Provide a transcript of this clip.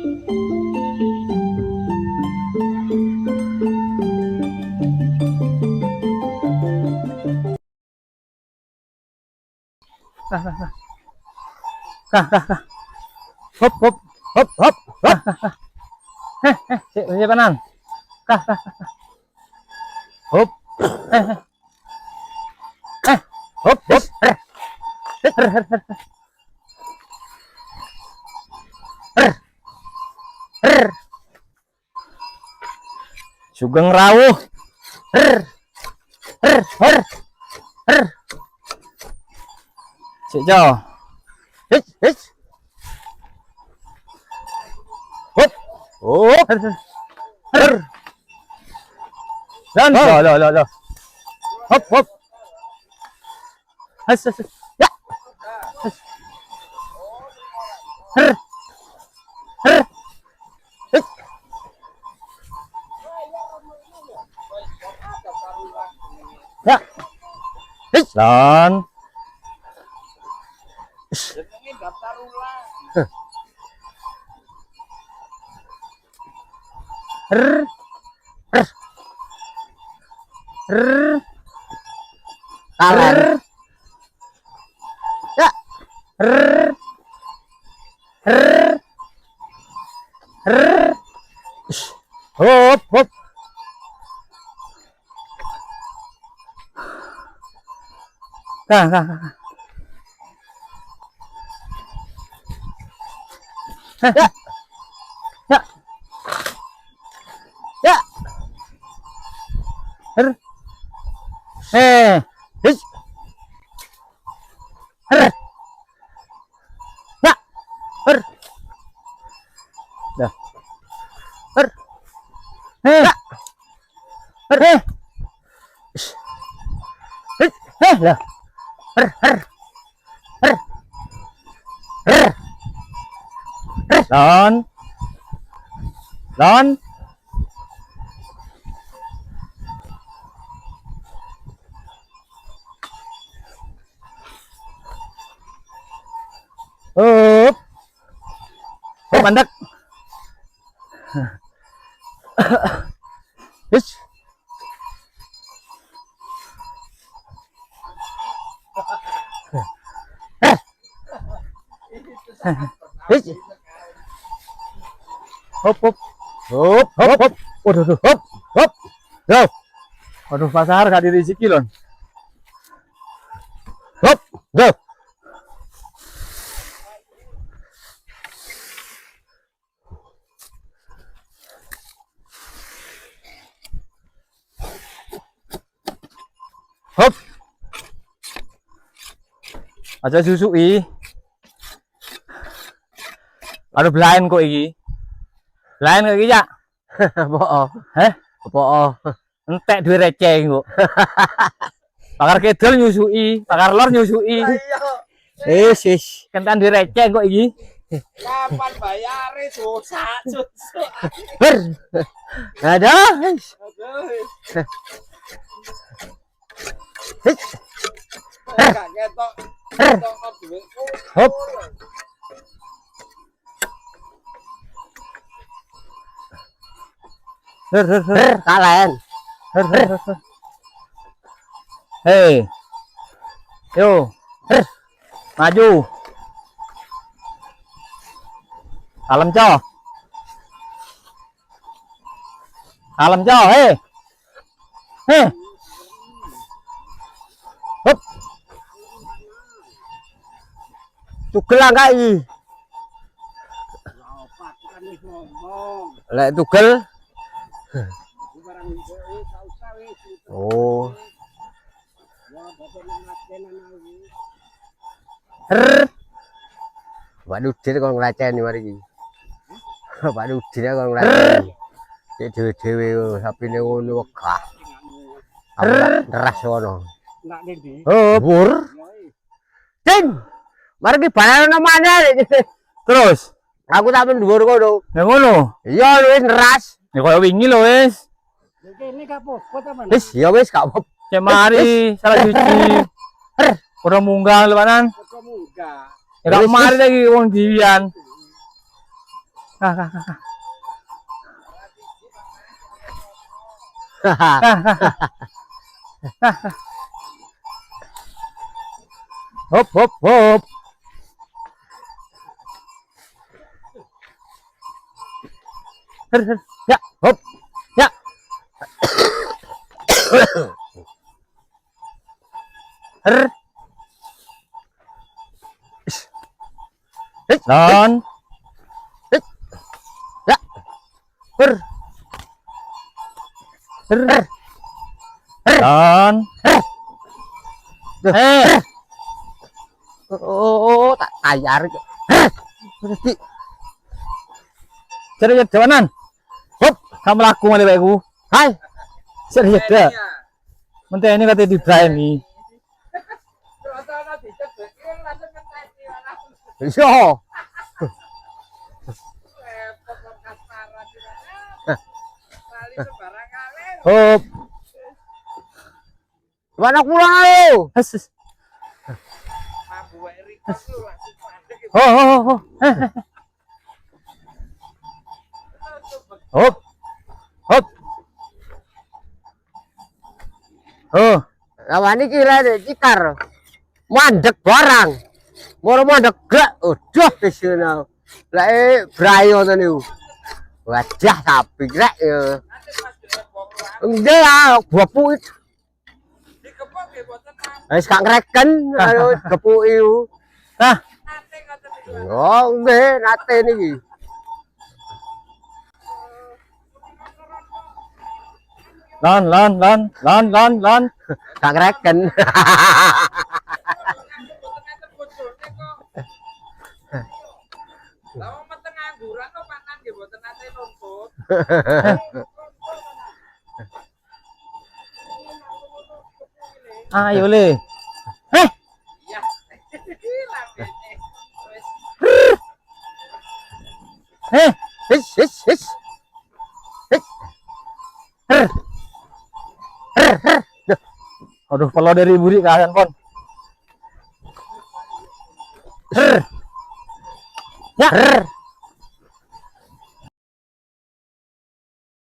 Hop hop hop hop hop. Cek panan. Hop. Hop hop. Sugeng rawuh. Cek jo. Hit. Hop. Oh. Dan lo. Hop hop. Has. Ya. Hit. Ya. Hit. Dan daftar ulang. Kalah. Ya. Hop hop. Kah. Ya. Ya. Ya. His. Ya. Dah. Ya. Lah. Lon. Up. Mandek. Yes. Yes. Hop. Waduh, hop. Go. Waduh, pasar gak diriziki lon. Hop, go. Hop. Aja susui. Aduh blind kok iki. Blind kok iki ya. Apa? Heh? Apa? Entek duwe receh kok. Pakar kedel nyusui, pakar lor nyusui. Wis. Kentan duwe receh kok iki. Kapan bayare susah. Ber. Ada. Gak ketok. Ketok duitku. Hop. Kalian. Hei. Yo. Maju. Kalem cho. Hei. Hei. Hop. Tugel angkai. Lek tugel. Oh. Pak Dudin kok nglaceni mari iki. Pak Dudin kok nglaceni. Cek dhewe-dhewe sapine ngono wegah. Aku nderas ngono. Oh, Bur. Din. Mari ki balane mana. terus. Aku tak men dhuwur kono. Ya ngono. Iya wis nderas. Ya koyo wingi lho wis. Kene kapok apa? Wis ya wis gak apa. Cek mari salah cuci. Ora munggah lebaran. Kok munggah. Ya gak mari lagi wong diwian. Hop hop hop. Ya, hop. Ya. Non. Ya. Non. Oh, tak tayar. Berarti Serius jawanan. Hop, kamu laku ngene bae hai. Serius dah. Menteni kate dibrani. Yo. Hop. Mana pulang ayo? Has. Oh. Hop. Hop. Oh. Lawan iki lho cikar. Mandek barang. Moro mandek gak. Udah wis ngono. Lah brayo to niku. Wajah sapi rek ya. Enggak ya, bapuk. Wis gak ngreken karo gepuk iku. Nah, Oh, nggih, nate niki. lon. Gak ngreken. Lah meteng angguran kok panan nggih mboten nate nuntut. Ayo le. Iya. Lambene wis. His. Aduh, kalau dari buri kalian pon. Ya.